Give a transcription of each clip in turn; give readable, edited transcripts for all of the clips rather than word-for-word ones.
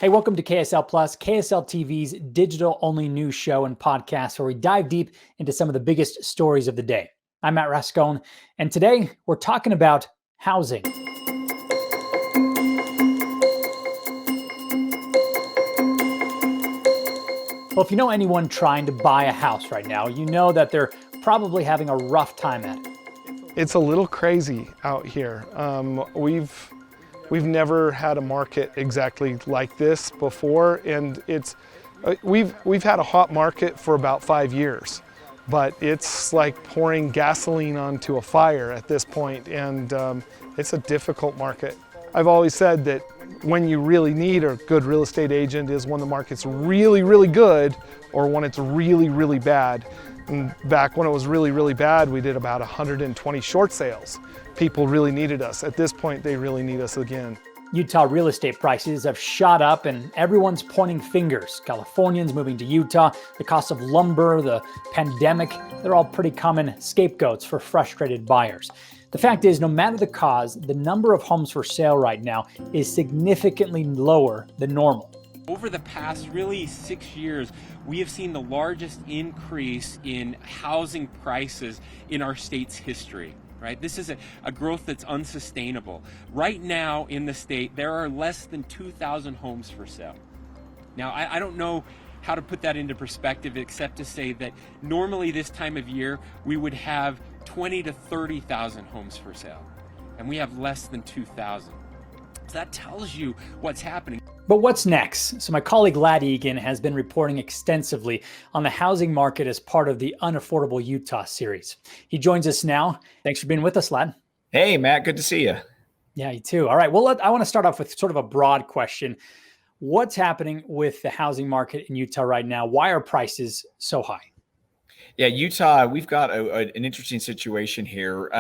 Hey, welcome to KSL Plus, KSL TV's digital-only news show and podcast where we dive deep into some of the biggest stories of the day. I'm Matt Rascone, and today we're talking about housing. Well, if you know anyone trying to buy a house right now, you know that they're probably having a rough time at it. It's a little crazy out here. We've never had a market exactly like this before, and we've had a hot market for about 5 years, but it's like pouring gasoline onto a fire at this point, and it's a difficult market. I've always said that when you really need a good real estate agent is when the market's really, really good or when it's really, really bad. And back when it was really, really bad, we did about 120 short sales. People really needed us. At this point, they really need us again. Utah real estate prices have shot up and everyone's pointing fingers. Californians moving to Utah, the cost of lumber, the pandemic, they're all pretty common scapegoats for frustrated buyers. The fact is, no matter the cause, the number of homes for sale right now is significantly lower than normal. Over the past really 6 years, we have seen the largest increase in housing prices in our state's history. Right? This is a growth that's unsustainable. Right now in the state, there are less than 2,000 homes for sale. Now, I don't know how to put that into perspective except to say that normally this time of year, we would have 20 to 30,000 homes for sale, and we have less than 2,000. So that tells you what's happening. But what's next? So my colleague Ladd Egan has been reporting extensively on the housing market as part of the Unaffordable Utah series. He joins us now. Thanks for being with us, Ladd. Hey, Matt, good to see you. Yeah, you too. All right. Well, I want to start off with sort of a broad question. What's happening with the housing market in Utah right now? Why are prices so high? Yeah, Utah, we've got an interesting situation here.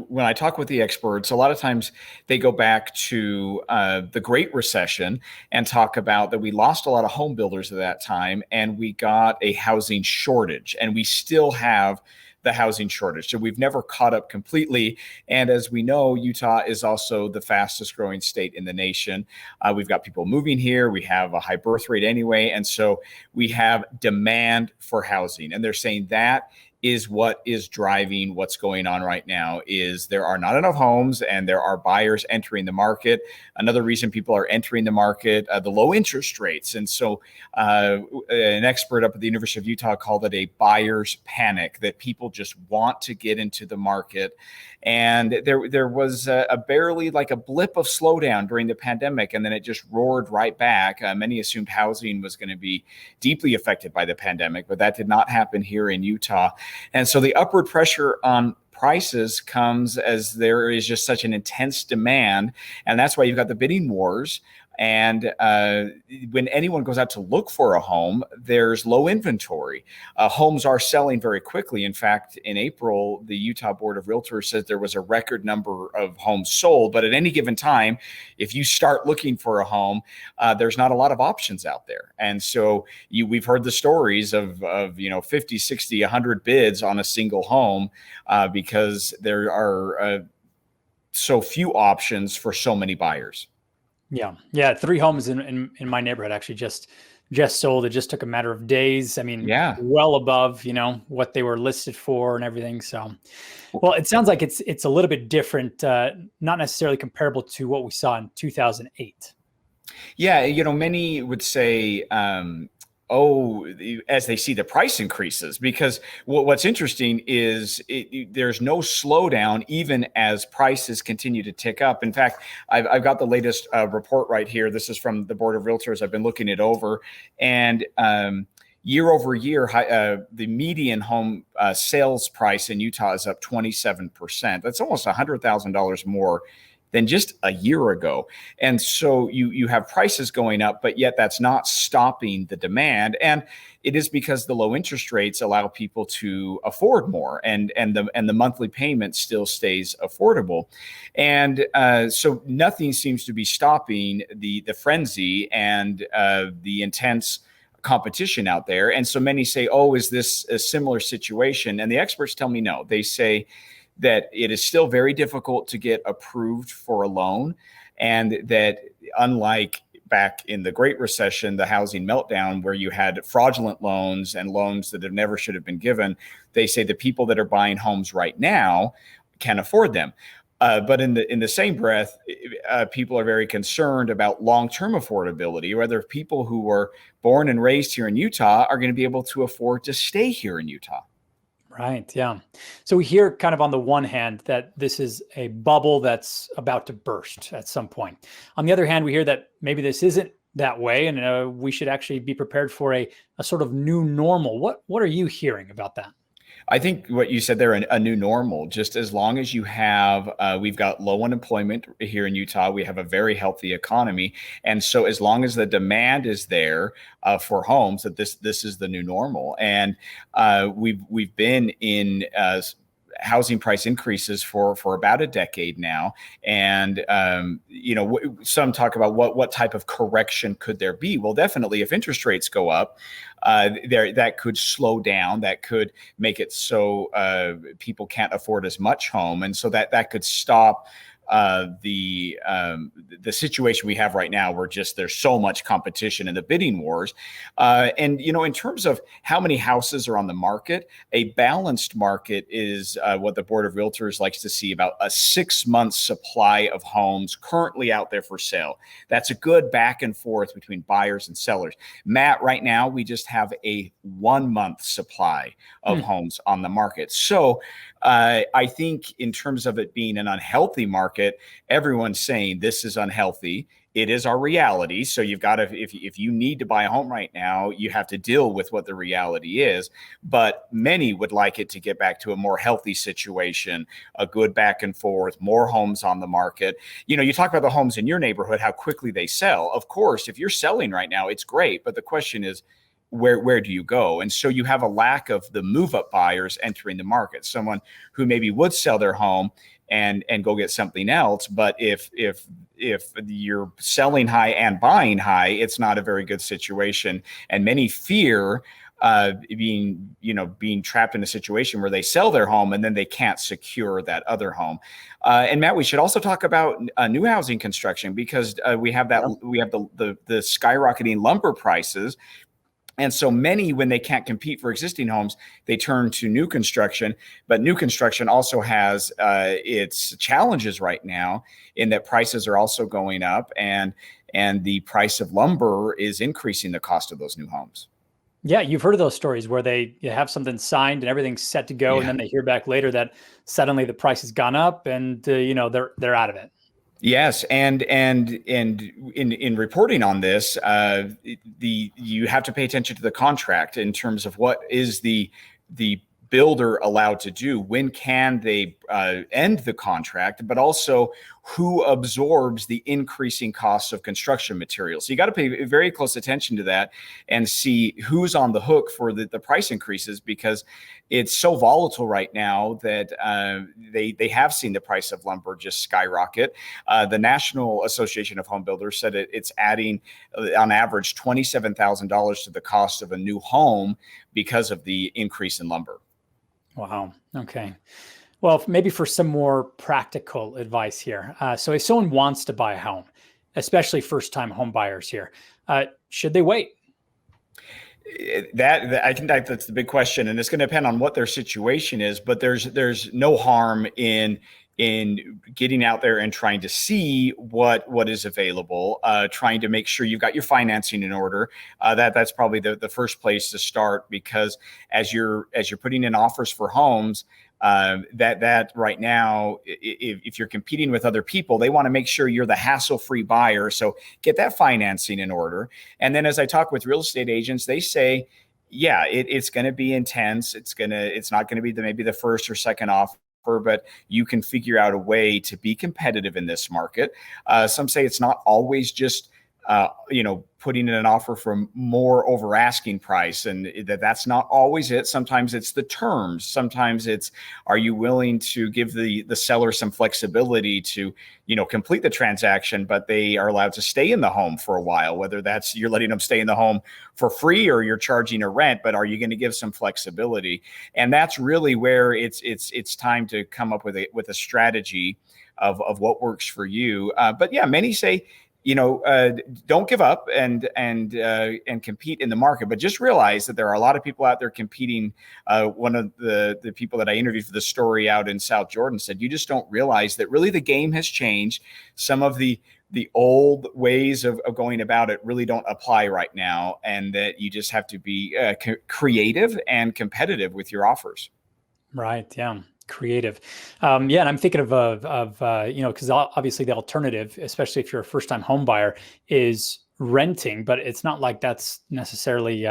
When I talk with the experts, a lot of times they go back to the Great Recession and talk about that we lost a lot of home builders at that time and we got a housing shortage, and we still have the housing shortage. So we've never caught up completely. And as we know, Utah is also the fastest growing state in the nation. We've got people moving here. We have a high birth rate anyway. And so we have demand for housing. And they're saying that is what is driving what's going on right now is there are not enough homes and there are buyers entering the market. Another reason people are entering the market, the low interest rates. And so an expert up at the University of Utah called it a buyer's panic, that people just want to get into the market. And there was a barely like a blip of slowdown during the pandemic, and then it just roared right back. Many assumed housing was going to be deeply affected by the pandemic, but that did not happen here in Utah. And so the upward pressure on prices comes as there is just such an intense demand. And that's why you've got the bidding wars. And when anyone goes out to look for a home, there's low inventory. Homes are selling very quickly. In fact, in April, the Utah Board of Realtors says there was a record number of homes sold. But at any given time, if you start looking for a home, there's not a lot of options out there. And so we've heard the stories of 50, 60, 100 bids on a single home because there are so few options for so many buyers. Yeah. 3 homes in my neighborhood actually just sold. It just took a matter of days. I mean, well above, what they were listed for and everything. So, well, it sounds like it's a little bit different, not necessarily comparable to what we saw in 2008. Yeah. Many would say, as they see the price increases, because what's interesting is there's no slowdown even as prices continue to tick up. In fact, I've got the latest report right here. This is from the Board of Realtors. I've been looking it over, and year over year, the median home sales price in Utah is up 27%. That's almost $100,000 more than just a year ago. And so you have prices going up, but yet that's not stopping the demand. And it is because the low interest rates allow people to afford more, and the monthly payment still stays affordable. And so nothing seems to be stopping the frenzy and the intense competition out there. And so many say, is this a similar situation? And the experts tell me no. They say that it is still very difficult to get approved for a loan, and that unlike back in the Great Recession, the housing meltdown, where you had fraudulent loans and loans that have never should have been given. They say the people that are buying homes right now can afford them. But in the same breath, people are very concerned about long-term affordability, whether people who were born and raised here in Utah are going to be able to afford to stay here in Utah. Right. Yeah. So we hear kind of on the one hand that this is a bubble that's about to burst at some point. On the other hand, we hear that maybe this isn't that way, and we should actually be prepared for a sort of new normal. What are you hearing about that? I think what you said there, a new normal, just as long as you have, we've got low unemployment here in Utah, we have a very healthy economy. And so as long as the demand is there for homes, that this is the new normal. And we've been in housing price increases for about a decade now. And, some talk about what type of correction could there be? Well, definitely if interest rates go up, that could slow down, that could make it so people can't afford as much home. And so that could stop the situation we have right now, where just there's so much competition in the bidding wars. And in terms of how many houses are on the market, a balanced market is what the Board of Realtors likes to see, about a 6-month supply of homes currently out there for sale. That's a good back and forth between buyers and sellers. Matt, right now we just have a 1-month supply of homes on the market. So I think in terms of it being an unhealthy market, everyone's saying this is unhealthy. It is our reality. So you've got to, if you need to buy a home right now, you have to deal with what the reality is. But many would like it to get back to a more healthy situation, a good back and forth, more homes on the market. You talk about the homes in your neighborhood, how quickly they sell. Of course, if you're selling right now, it's great. But the question is, where do you go? And so you have a lack of the move-up buyers entering the market, someone who maybe would sell their home and go get something else. But if you're selling high and buying high, it's not a very good situation. And many fear being trapped in a situation where they sell their home and then they can't secure that other home. And Matt, we should also talk about new housing construction, because we have the skyrocketing lumber prices. And so many, when they can't compete for existing homes, they turn to new construction. But new construction also has its challenges right now, in that prices are also going up, and the price of lumber is increasing the cost of those new homes. Yeah, you've heard of those stories where you have something signed and everything's set to go, and then they hear back later that suddenly the price has gone up, and they're out of it. Yes, and in reporting on this, you have to pay attention to the contract in terms of what is the builder allowed to do, when can they end the contract, but also who absorbs the increasing costs of construction materials. So you got to pay very close attention to that and see who's on the hook for the price increases, because it's so volatile right now that they have seen the price of lumber just skyrocket. The National Association of Home Builders said it's adding on average $27,000 to the cost of a new home because of the increase in lumber. Wow. Okay. Well, maybe for some more practical advice here. So if someone wants to buy a home, especially first-time home buyers here, should they wait? That I think that's the big question, and it's going to depend on what their situation is. But there's no harm in getting out there and trying to see what is available, trying to make sure you've got your financing in order. That's probably the first place to start, because as you're putting in offers for homes, that right now, if you're competing with other people, they want to make sure you're the hassle-free buyer. So get that financing in order. And then as I talk with real estate agents, they say, yeah, it's going to be intense. It's not going to be maybe the first or second offer, but you can figure out a way to be competitive in this market. Some say it's not always just putting in an offer for more over asking price, and that's not always it. Sometimes it's the terms. Sometimes it's, are you willing to give the seller some flexibility to complete the transaction, but they are allowed to stay in the home for a while, whether that's you're letting them stay in the home for free or you're charging a rent, but are you going to give some flexibility? And that's really where it's time to come up with a strategy of what works for you. But yeah, many say don't give up and compete in the market, but just realize that there are a lot of people out there competing. One of the people that I interviewed for the story out in South Jordan said, you just don't realize that really the game has changed. Some of the old ways of going about it really don't apply right now, and that you just have to be creative and competitive with your offers. Right. Yeah. Creative. And I'm thinking because obviously the alternative, especially if you're a first-time home buyer, is renting, but it's not like that's necessarily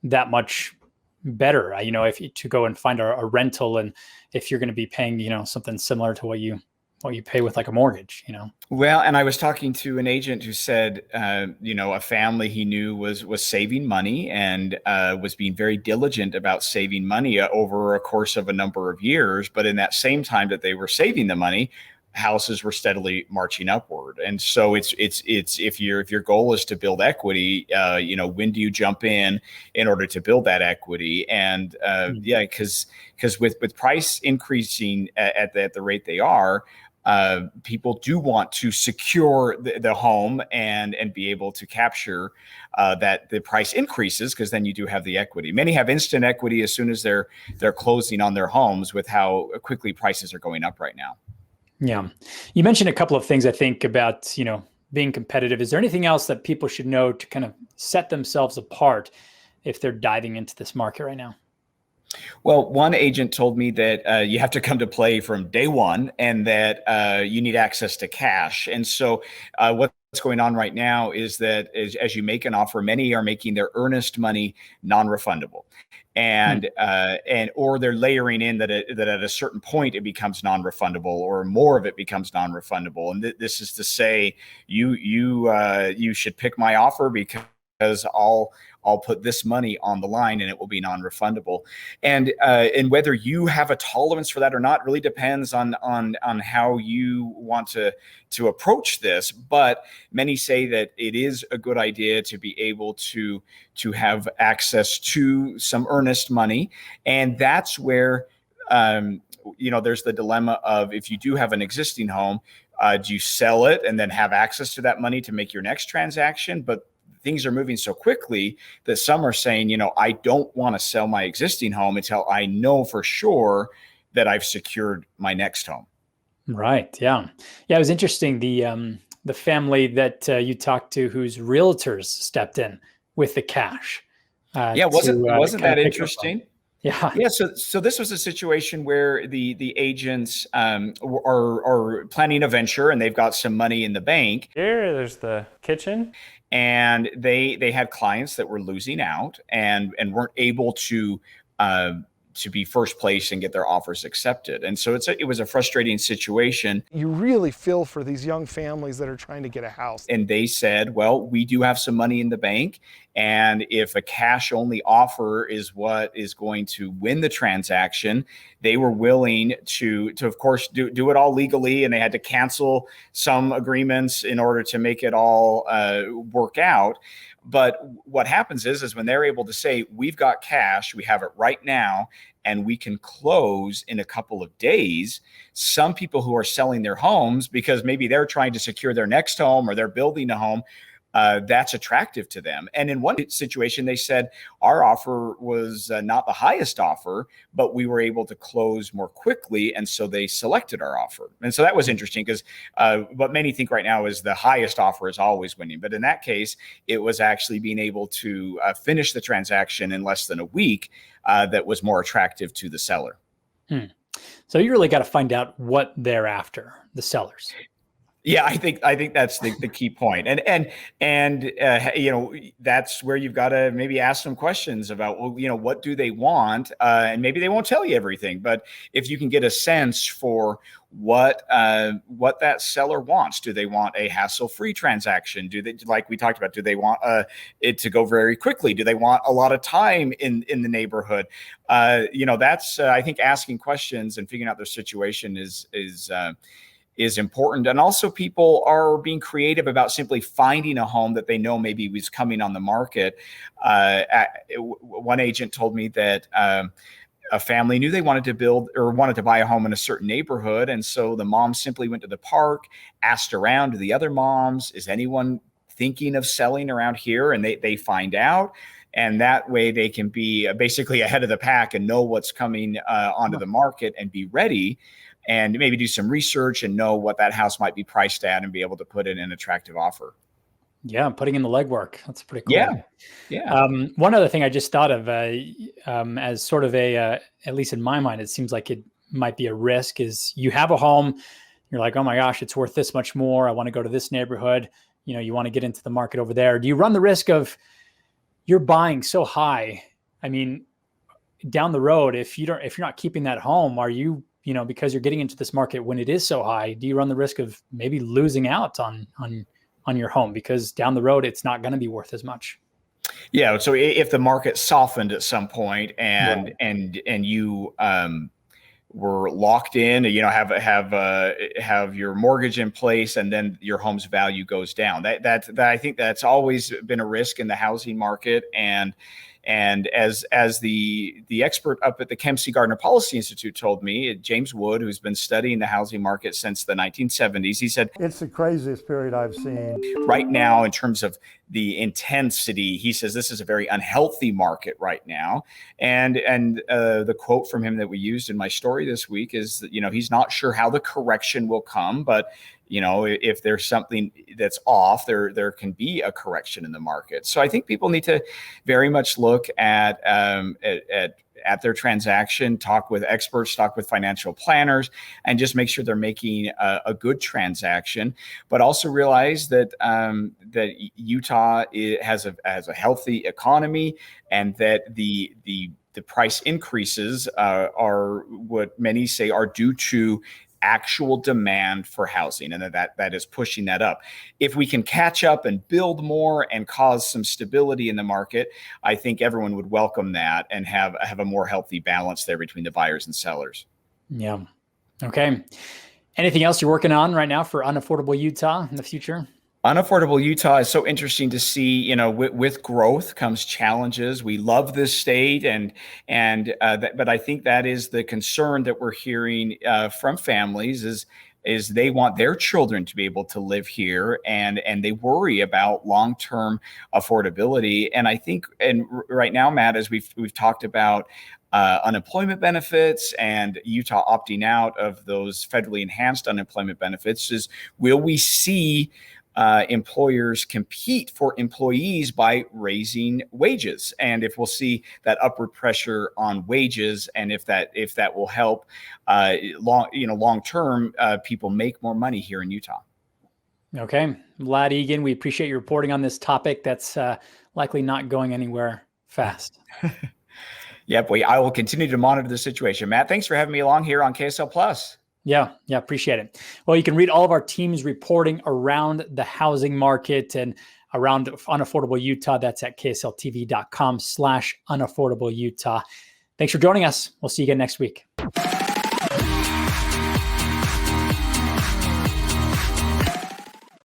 that much better. If you to go and find a rental, and if you're going to be paying, something similar to what you pay with like a mortgage. Well, and I was talking to an agent who said, a family he knew was saving money and was being very diligent about saving money over a course of a number of years. But in that same time that they were saving the money, houses were steadily marching upward. And so it's if your goal is to build equity, when do you jump in order to build that equity? And because with price increasing at the rate they are, people do want to secure the home and be able to capture that the price increases, because then you do have the equity. Many have instant equity as soon as they're closing on their homes, with how quickly prices are going up right now. Yeah. You mentioned a couple of things, I think, about, being competitive. Is there anything else that people should know to kind of set themselves apart if they're diving into this market right now? Well, one agent told me that you have to come to play from day one, and that you need access to cash. And so what's going on right now is that as you make an offer, many are making their earnest money non-refundable. And or they're layering in that at a certain point it becomes non-refundable, or more of it becomes non-refundable. And this is to say, you should pick my offer because I'll put this money on the line and it will be non-refundable. And whether you have a tolerance for that or not really depends on how you want to approach this. But many say that it is a good idea to be able to have access to some earnest money. And that's where there's the dilemma of, if you do have an existing home, do you sell it and then have access to that money to make your next transaction? But things are moving so quickly that some are saying, I don't want to sell my existing home until I know for sure that I've secured my next home. Right. Yeah. Yeah. It was interesting. The family that you talked to, whose realtors stepped in with the cash. Wasn't that interesting? Yeah. Yeah. So this was a situation where the agents are planning a venture, and they've got some money in the bank. There's the kitchen. And they had clients that were losing out and weren't able to be first place and get their offers accepted. And so it was a frustrating situation. You really feel for these young families that are trying to get a house. And they said, well, we do have some money in the bank, and if a cash only offer is what is going to win the transaction, they were willing to of course do it all legally, and they had to cancel some agreements in order to make it all work out. But what happens is when they're able to say, we've got cash, we have it right now, and we can close in a couple of days, some people who are selling their homes because maybe they're trying to secure their next home or they're building a home, that's attractive to them. And in one situation, they said our offer was not the highest offer, but we were able to close more quickly. And so they selected our offer. And so that was interesting, because what many think right now is the highest offer is always winning. But in that case, it was actually being able to finish the transaction in less than a week that was more attractive to the seller. So you really got to find out what they're after, the sellers. Yeah, I think that's the key point. And that's where you've got to maybe ask some questions about, well, what do they want? And maybe they won't tell you everything, but if you can get a sense for what that seller wants. Do they want a hassle-free transaction? Do they, like we talked about, do they want it to go very quickly? Do they want a lot of time in the neighborhood? That's I think asking questions and figuring out their situation is important. And also, people are being creative about simply finding a home that they know maybe was coming on the market. One agent told me that a family knew they wanted to build or wanted to buy a home in a certain neighborhood. And so the mom simply went to the park, asked around to the other moms, is anyone thinking of selling around here? And they find out. And that way they can be basically ahead of the pack and know what's coming onto the market and be ready, and maybe do some research and know what that house might be priced at and be able to put in an attractive offer. Yeah, putting in the legwork. That's pretty cool. Yeah. One other thing I just thought of as sort of at least in my mind, it seems like it might be a risk, is you have a home, you're like, oh my gosh, it's worth this much more. I want to go to this neighborhood. You want to get into the market over there. Do you run the risk of you're buying so high? I mean, down the road, if you're not keeping that home, are you, because you're getting into this market when it is so high, do you run the risk of maybe losing out on your home because down the road it's not going to be worth as much? Yeah. So if the market softened at some point and you were locked in, have your mortgage in place, and then your home's value goes down, that I think that's always been a risk in the housing market. And as the expert up at the Kempsey Gardner Policy Institute told me, James Wood, who's been studying the housing market since the 1970s, he said, it's the craziest period I've seen. Right now, in terms of the intensity, he says this is a very unhealthy market right now. And the quote from him that we used in my story this week is that, he's not sure how the correction will come, but if there's something that's off, there can be a correction in the market. So I think people need to very much look at their transaction, talk with experts, talk with financial planners, and just make sure they're making a good transaction. But also realize that Utah has a healthy economy, and that the price increases are what many say are due to actual demand for housing, and that is pushing that up. If we can catch up and build more and cause some stability in the market, I think everyone would welcome that and have a more healthy balance there between the buyers and sellers. Yeah. Okay. Anything else you're working on right now for Unaffordable Utah in the future? Unaffordable Utah is so interesting to see. With growth comes challenges. We love this state, but I think that is the concern that we're hearing from families is they want their children to be able to live here, and they worry about long-term affordability. And I think, and right now, Matt, as we've talked about unemployment benefits and Utah opting out of those federally enhanced unemployment benefits, is will we see employers compete for employees by raising wages, and if we'll see that upward pressure on wages, and if that will help long term people make more money here in Utah. Okay, Vlad Egan, we appreciate your reporting on this topic that's likely not going anywhere fast. Yep, I will continue to monitor the situation. Matt, thanks for having me along here on KSL Plus. Yeah, appreciate it. Well, you can read all of our team's reporting around the housing market and around Unaffordable Utah. That's at ksltv.com/unaffordable Utah. Thanks for joining us. We'll see you again next week.